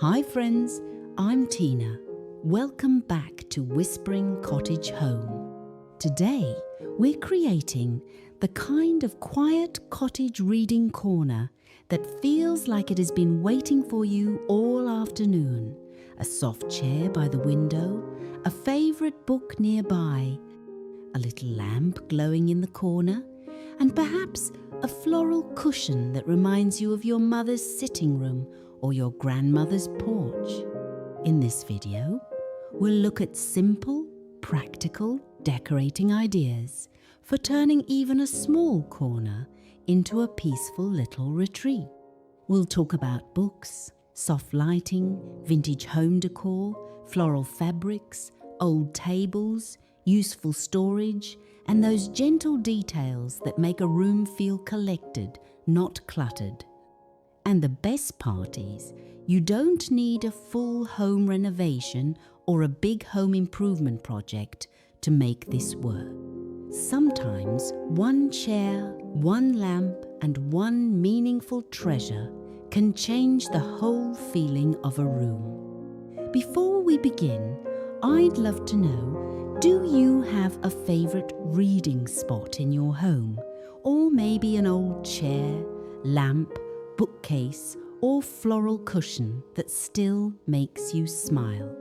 Hi friends, I'm Tina. Welcome back to Whispering Cottage Home. Today, we're creating the kind of quiet cottage reading corner that feels like it has been waiting for you all afternoon. A soft chair by the window, a favourite book nearby, a little lamp glowing in the corner, and perhaps a floral cushion that reminds you of your mother's sitting room or your grandmother's porch. In this video, we'll look at simple, practical decorating ideas for turning even a small corner into a peaceful little retreat. We'll talk about books, soft lighting, vintage home decor, floral fabrics, old tables, useful storage, and those gentle details that make a room feel collected, not cluttered. And the best part is, you don't need a full home renovation or a big home improvement project to make this work. Sometimes one chair, one lamp, and one meaningful treasure can change the whole feeling of a room. Before we begin, I'd love to know, do you have a favourite reading spot in your home? Or maybe an old chair, lamp, bookcase, or floral cushion that still makes you smile?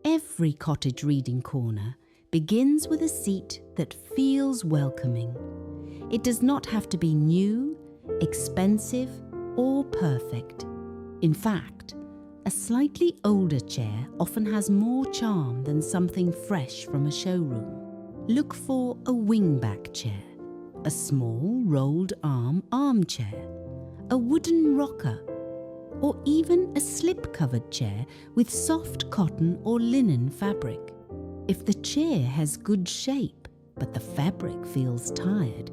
Every cottage reading corner begins with a seat that feels welcoming. It does not have to be new, expensive, or perfect. In fact, a slightly older chair often has more charm than something fresh from a showroom. Look for a wingback chair, a small rolled arm armchair, a wooden rocker, or even a slip-covered chair with soft cotton or linen fabric. If the chair has good shape, but the fabric feels tired,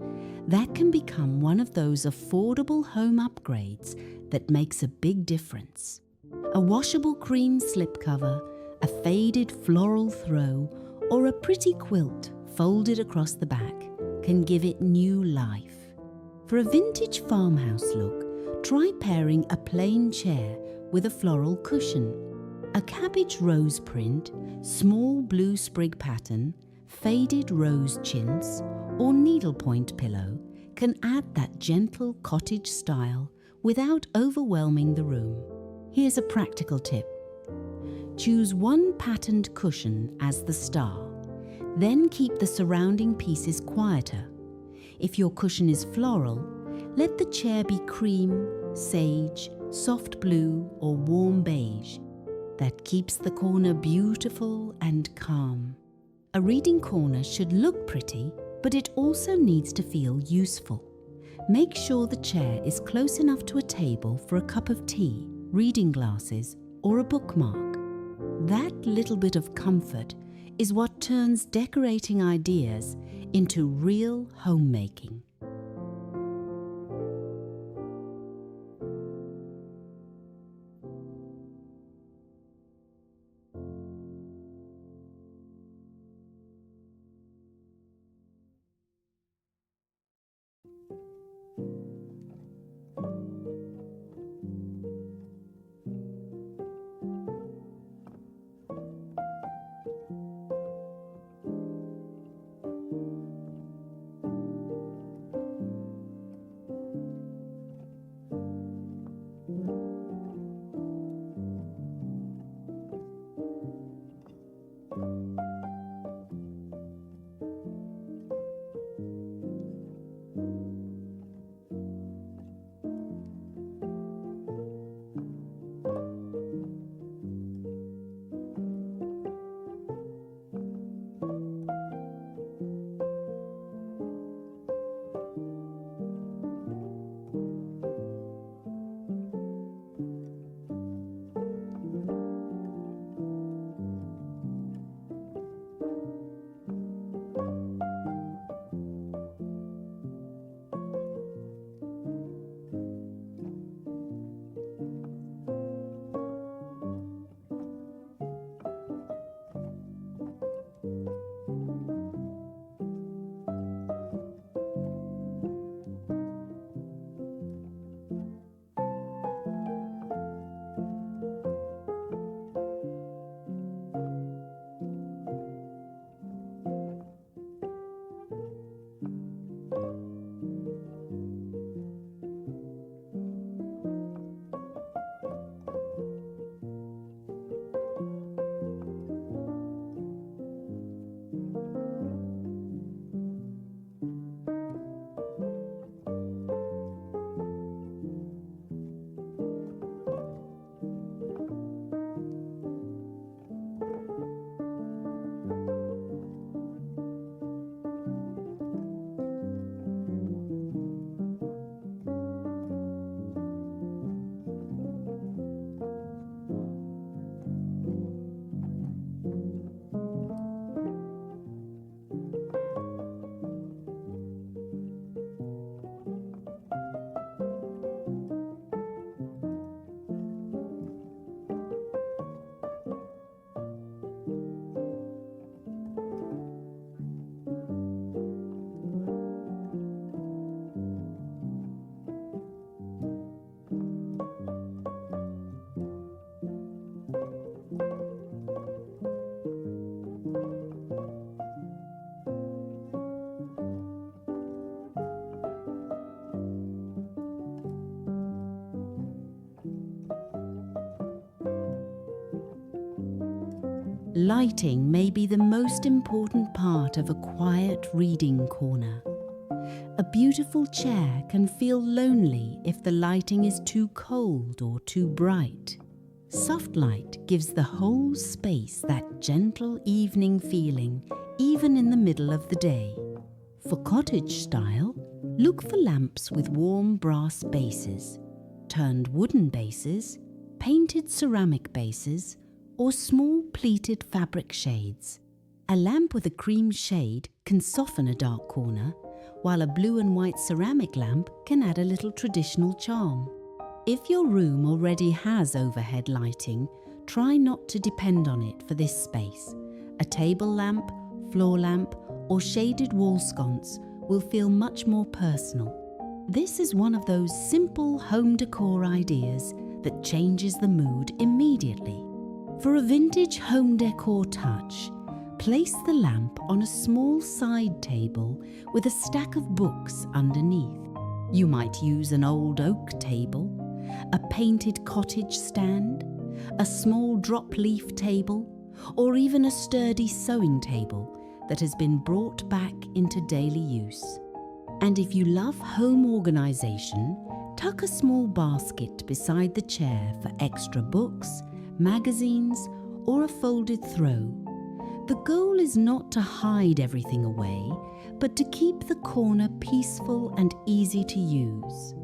that can become one of those affordable home upgrades that makes a big difference. A washable cream slipcover, a faded floral throw, or a pretty quilt folded across the back can give it new life. For a vintage farmhouse look, try pairing a plain chair with a floral cushion. A cabbage rose print, small blue sprig pattern, faded rose chintz, or needlepoint pillow can add that gentle cottage style without overwhelming the room. Here's a practical tip. Choose one patterned cushion as the star, then keep the surrounding pieces quieter. If your cushion is floral, let the chair be cream, sage, soft blue, or warm beige. That keeps the corner beautiful and calm. A reading corner should look pretty, but it also needs to feel useful. Make sure the chair is close enough to a table for a cup of tea, reading glasses, or a bookmark. That little bit of comfort is what turns decorating ideas into real homemaking. Lighting may be the most important part of a quiet reading corner. A beautiful chair can feel lonely if the lighting is too cold or too bright. Soft light gives the whole space that gentle evening feeling, even in the middle of the day. For cottage style, look for lamps with warm brass bases, turned wooden bases, painted ceramic bases, or small pleated fabric shades. A lamp with a cream shade can soften a dark corner, while a blue and white ceramic lamp can add a little traditional charm. If your room already has overhead lighting, try not to depend on it for this space. A table lamp, floor lamp, or shaded wall sconce will feel much more personal. This is one of those simple home decor ideas that changes the mood immediately. For a vintage home decor touch, place the lamp on a small side table with a stack of books underneath. You might use an old oak table, a painted cottage stand, a small drop leaf table, or even a sturdy sewing table that has been brought back into daily use. And if you love home organization, tuck a small basket beside the chair for extra books, magazines, or a folded throw. The goal is not to hide everything away, but to keep the corner peaceful and easy to use.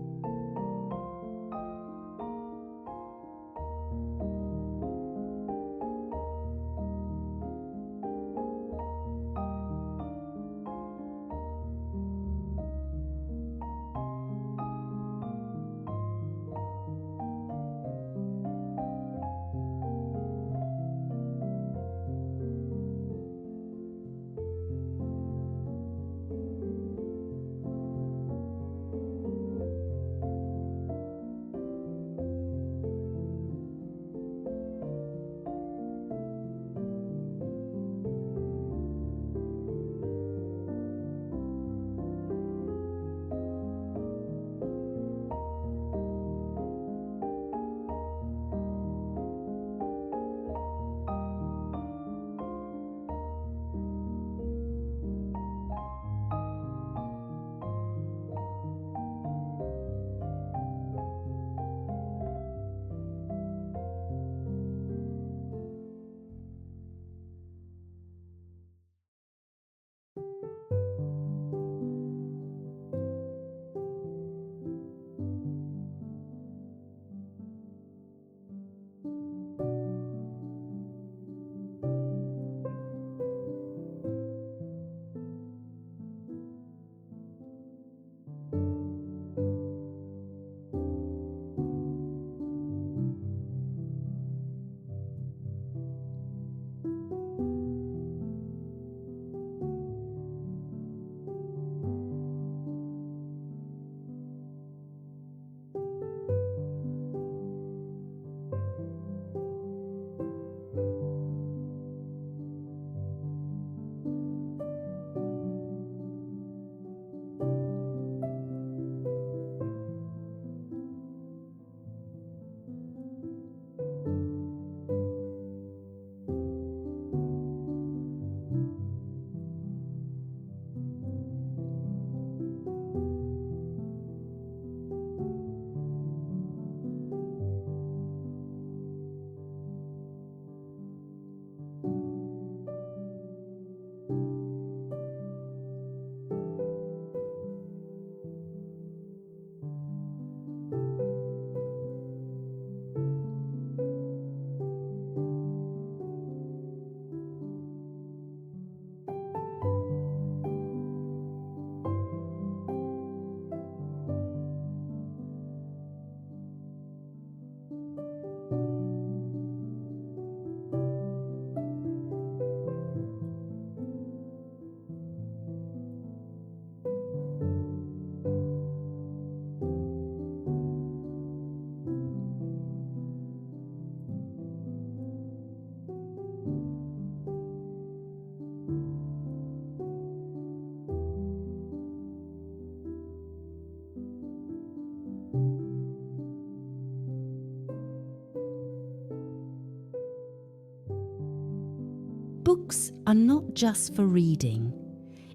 Books are not just for reading.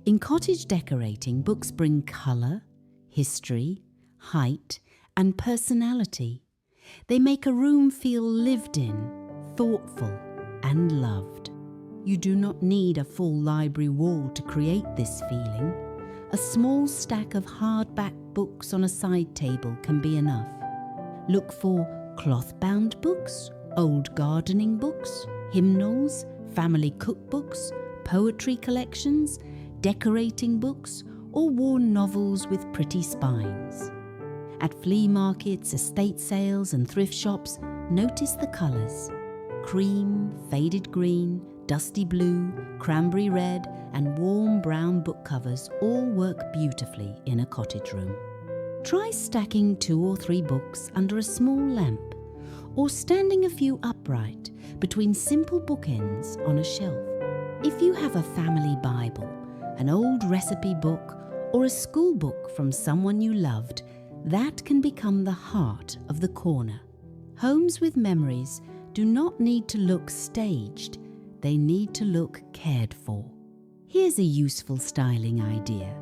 In cottage decorating, books bring colour, history, height, and personality. They make a room feel lived in, thoughtful, and loved. You do not need a full library wall to create this feeling. A small stack of hardback books on a side table can be enough. Look for cloth-bound books, old gardening books, hymnals, family cookbooks, poetry collections, decorating books, or worn novels with pretty spines. At flea markets, estate sales, and thrift shops, notice the colours. Cream, faded green, dusty blue, cranberry red, and warm brown book covers all work beautifully in a cottage room. Try stacking 2 or 3 books under a small lamp, or standing a few upright between simple bookends on a shelf. If you have a family Bible, an old recipe book, or a school book from someone you loved, that can become the heart of the corner. Homes with memories do not need to look staged, they need to look cared for. Here's a useful styling idea.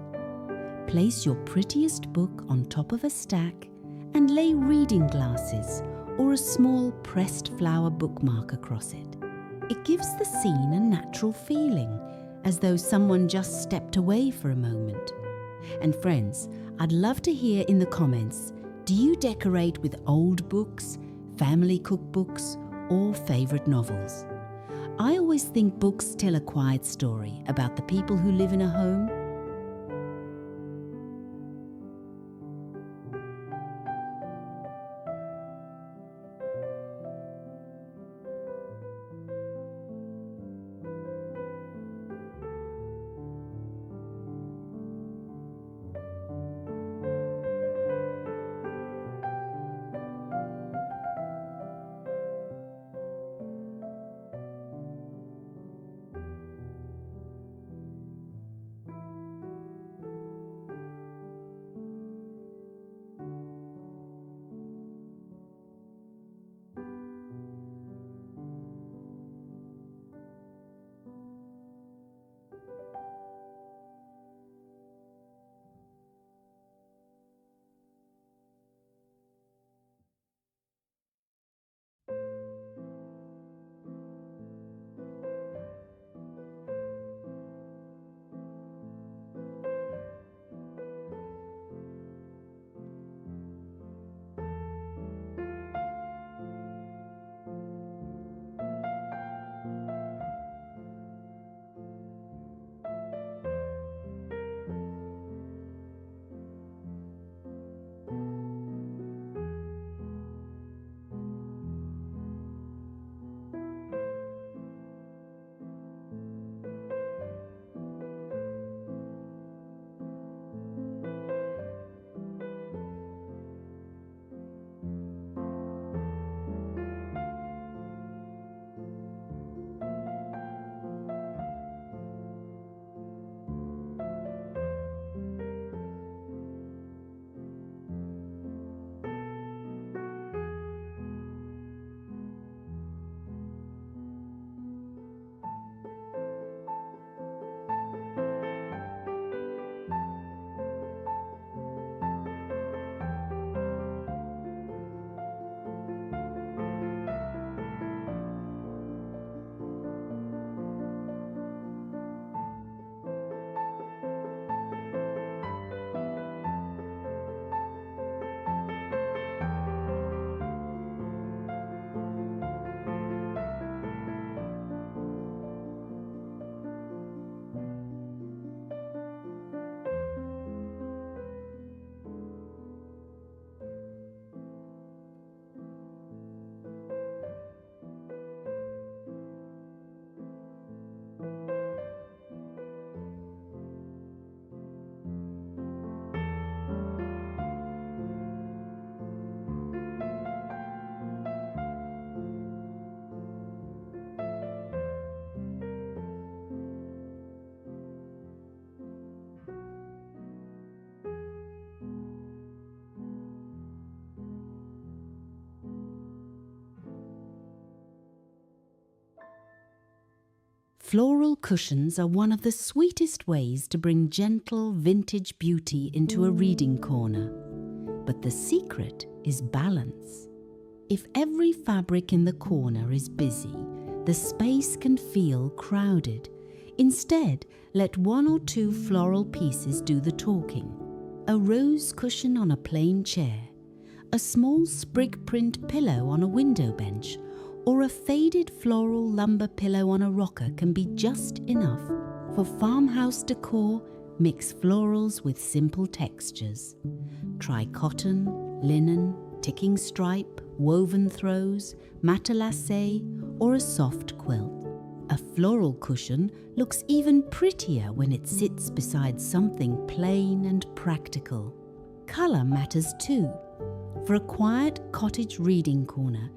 Place your prettiest book on top of a stack and lay reading glasses or a small pressed flower bookmark across it. It gives the scene a natural feeling, as though someone just stepped away for a moment. And friends, I'd love to hear in the comments, do you decorate with old books, family cookbooks, or favourite novels? I always think books tell a quiet story about the people who live in a home. Floral cushions are one of the sweetest ways to bring gentle vintage beauty into a reading corner. But the secret is balance. If every fabric in the corner is busy, the space can feel crowded. Instead, let one or two floral pieces do the talking. A rose cushion on a plain chair, a small sprig print pillow on a window bench, or a faded floral lumber pillow on a rocker can be just enough. For farmhouse decor, mix florals with simple textures. Try cotton, linen, ticking stripe, woven throws, matelassé, or a soft quilt. A floral cushion looks even prettier when it sits beside something plain and practical. Colour matters too. For a quiet cottage reading corner,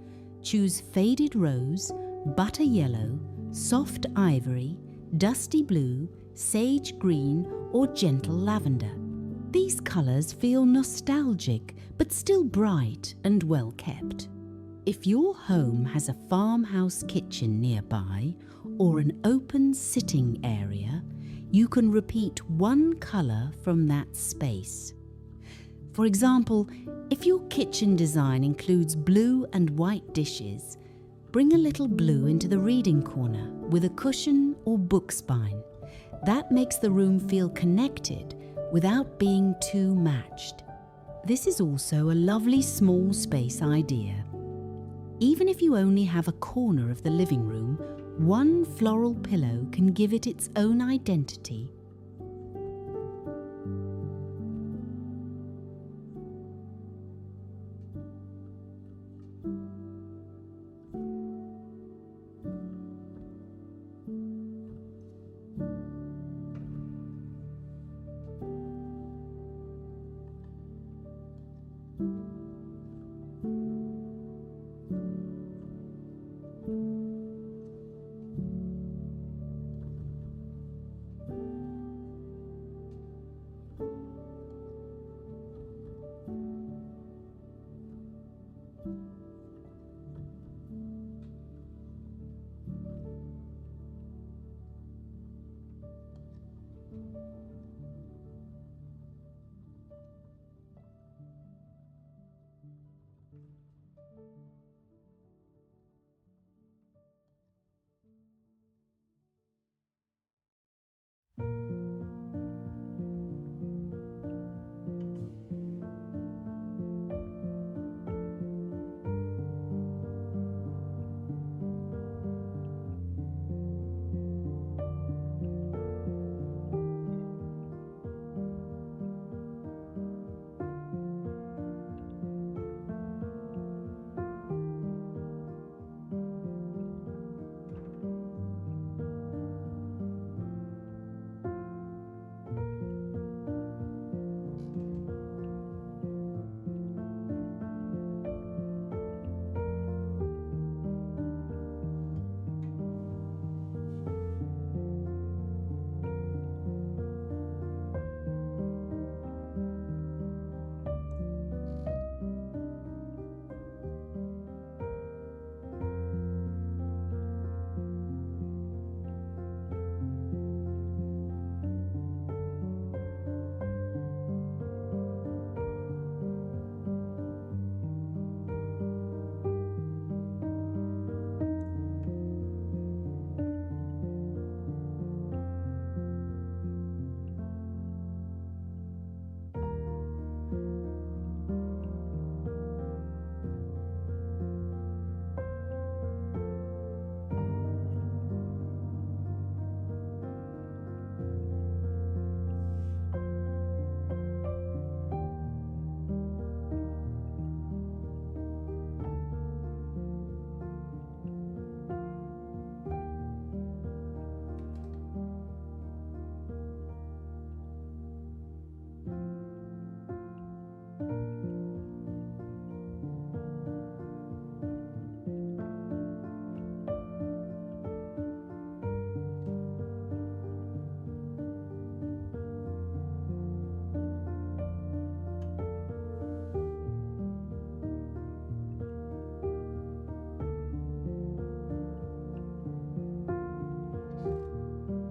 choose faded rose, butter yellow, soft ivory, dusty blue, sage green, or gentle lavender. These colours feel nostalgic but still bright and well kept. If your home has a farmhouse kitchen nearby or an open sitting area, you can repeat one colour from that space. For example, if your kitchen design includes blue and white dishes, bring a little blue into the reading corner with a cushion or book spine. That makes the room feel connected without being too matched. This is also a lovely small space idea. Even if you only have a corner of the living room, one floral pillow can give it its own identity.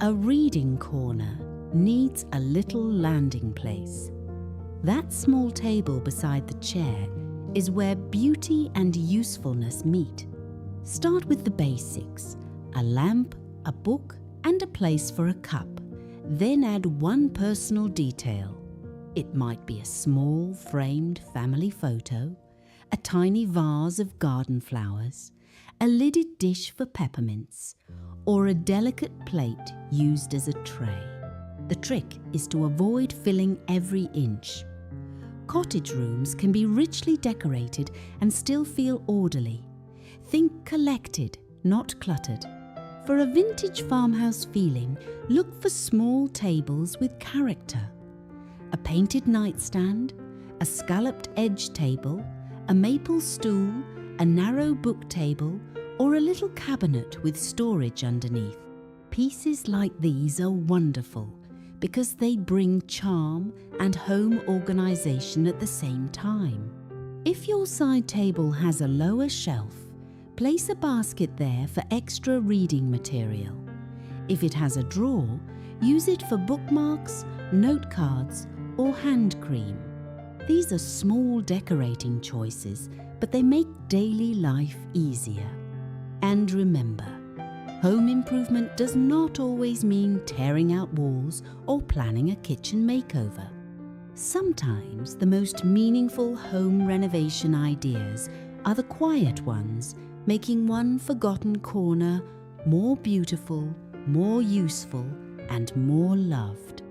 A reading corner needs a little landing place. That small table beside the chair is where beauty and usefulness meet. Start with the basics: a lamp, a book, and a place for a cup. Then add one personal detail. It might be a small framed family photo, a tiny vase of garden flowers, a lidded dish for peppermints, or a delicate plate used as a tray. The trick is to avoid filling every inch. Cottage rooms can be richly decorated and still feel orderly. Think collected, not cluttered. For a vintage farmhouse feeling, look for small tables with character. A painted nightstand, a scalloped edge table, a maple stool, a narrow book table, or a little cabinet with storage underneath. Pieces like these are wonderful because they bring charm and home organization at the same time. If your side table has a lower shelf, place a basket there for extra reading material. If it has a drawer, use it for bookmarks, note cards, or hand cream. These are small decorating choices, but they make daily life easier. And remember, home improvement does not always mean tearing out walls or planning a kitchen makeover. Sometimes the most meaningful home renovation ideas are the quiet ones, making one forgotten corner more beautiful, more useful, and more loved.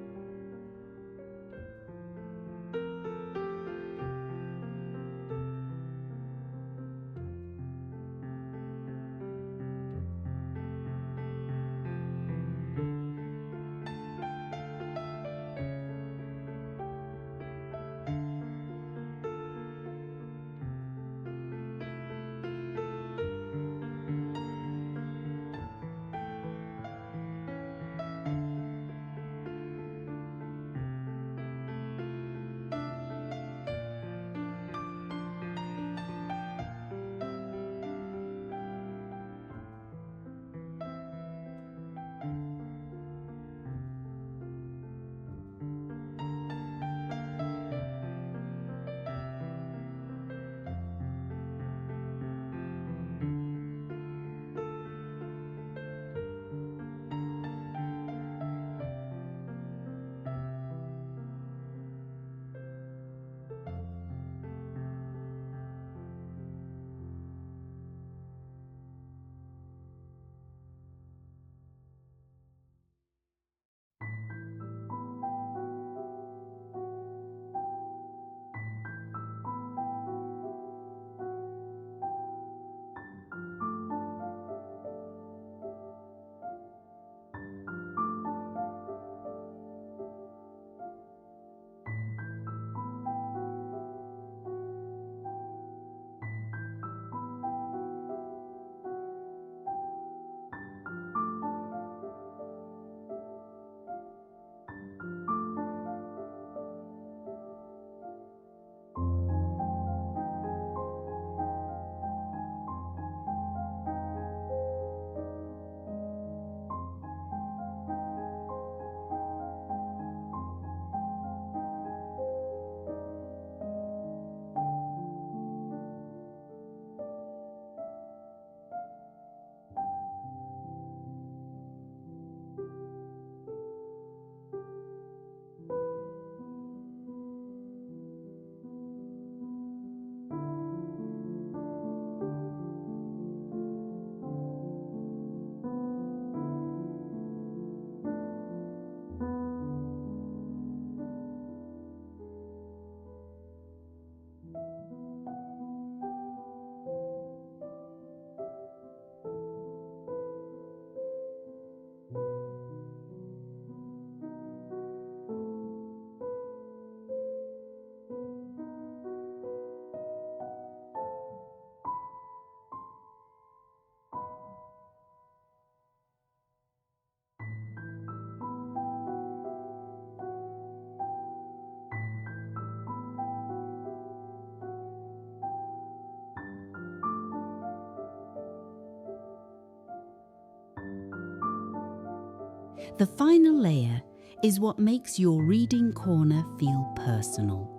The final layer is what makes your reading corner feel personal.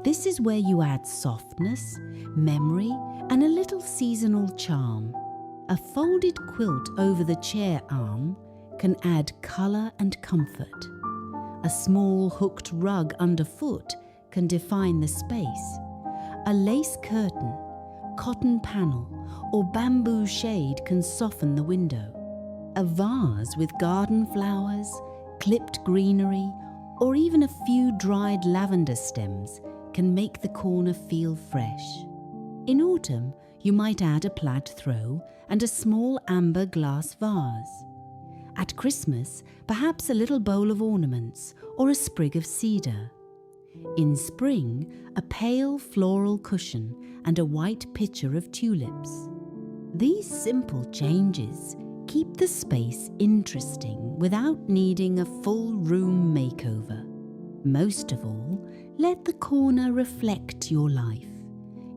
This is where you add softness, memory, and a little seasonal charm. A folded quilt over the chair arm can add colour and comfort. A small hooked rug underfoot can define the space. A lace curtain, cotton panel, or bamboo shade can soften the window. A vase with garden flowers, clipped greenery, or even a few dried lavender stems can make the corner feel fresh. In autumn, you might add a plaid throw and a small amber glass vase. At Christmas, perhaps a little bowl of ornaments or a sprig of cedar. In spring, a pale floral cushion and a white pitcher of tulips. These simple changes keep the space interesting without needing a full room makeover. Most of all, let the corner reflect your life.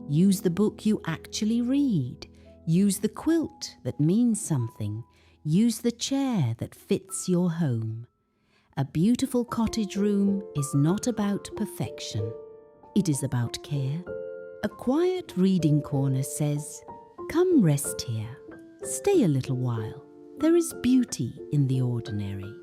Use the book you actually read. Use the quilt that means something. Use the chair that fits your home. A beautiful cottage room is not about perfection. It is about care. A quiet reading corner says, "Come rest here. Stay a little while. There is beauty in the ordinary."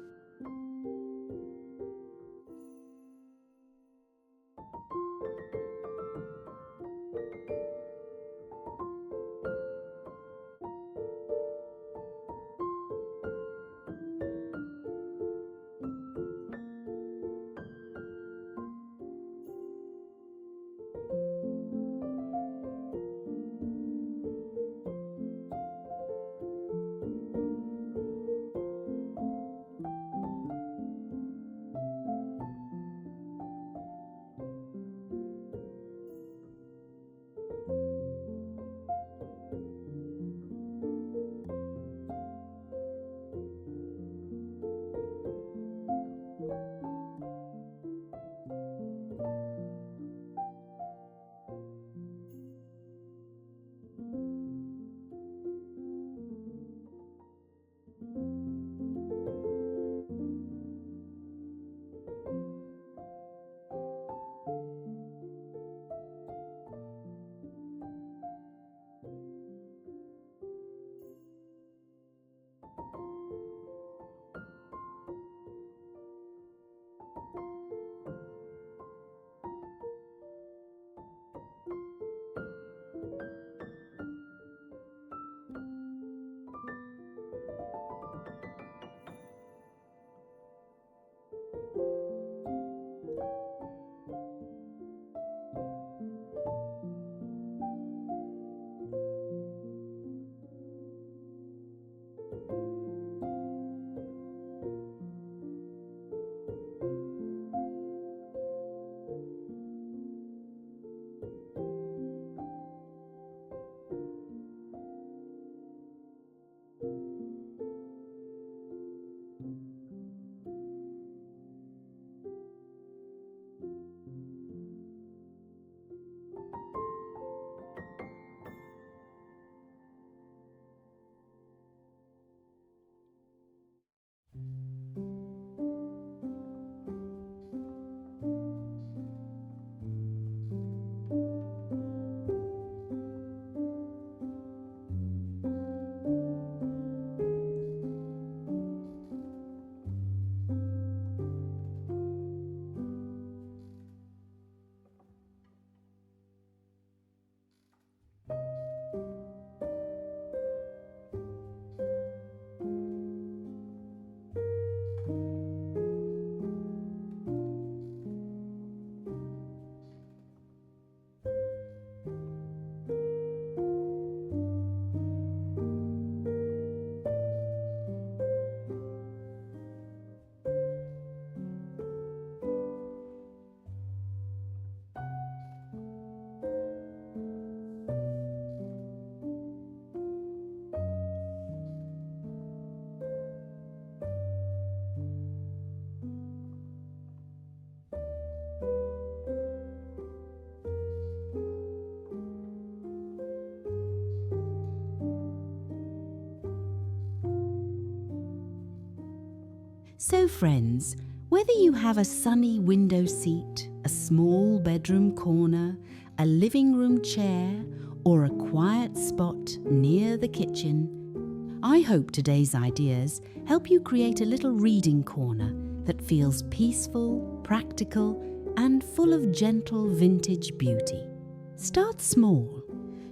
So friends, whether you have a sunny window seat, a small bedroom corner, a living room chair, or a quiet spot near the kitchen, I hope today's ideas help you create a little reading corner that feels peaceful, practical, and full of gentle vintage beauty. Start small.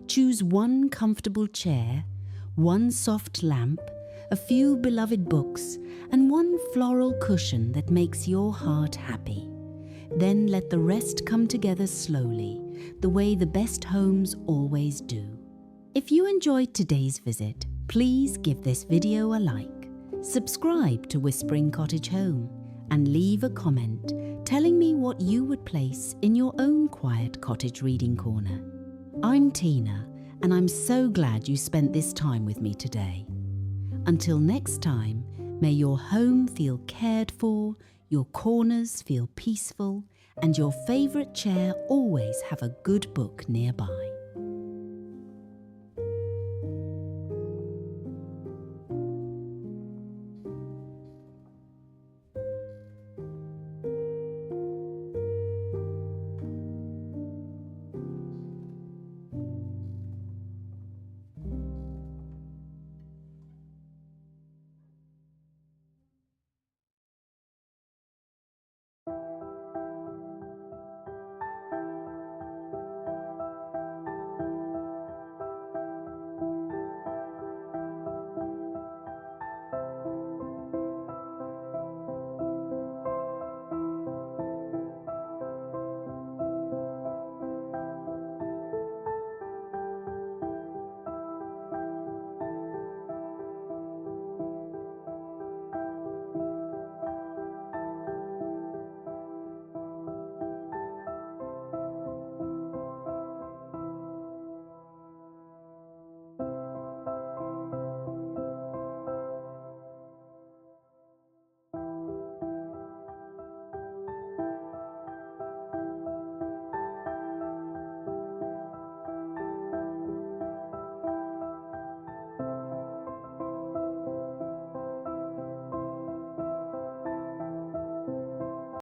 Choose one comfortable chair, one soft lamp, a few beloved books, and one floral cushion that makes your heart happy. Then let the rest come together slowly, the way the best homes always do. If you enjoyed today's visit, please give this video a like, subscribe to Whispering Cottage Home, and leave a comment telling me what you would place in your own quiet cottage reading corner. I'm Tina, and I'm so glad you spent this time with me today. Until next time, may your home feel cared for, your corners feel peaceful, and your favourite chair always have a good book nearby.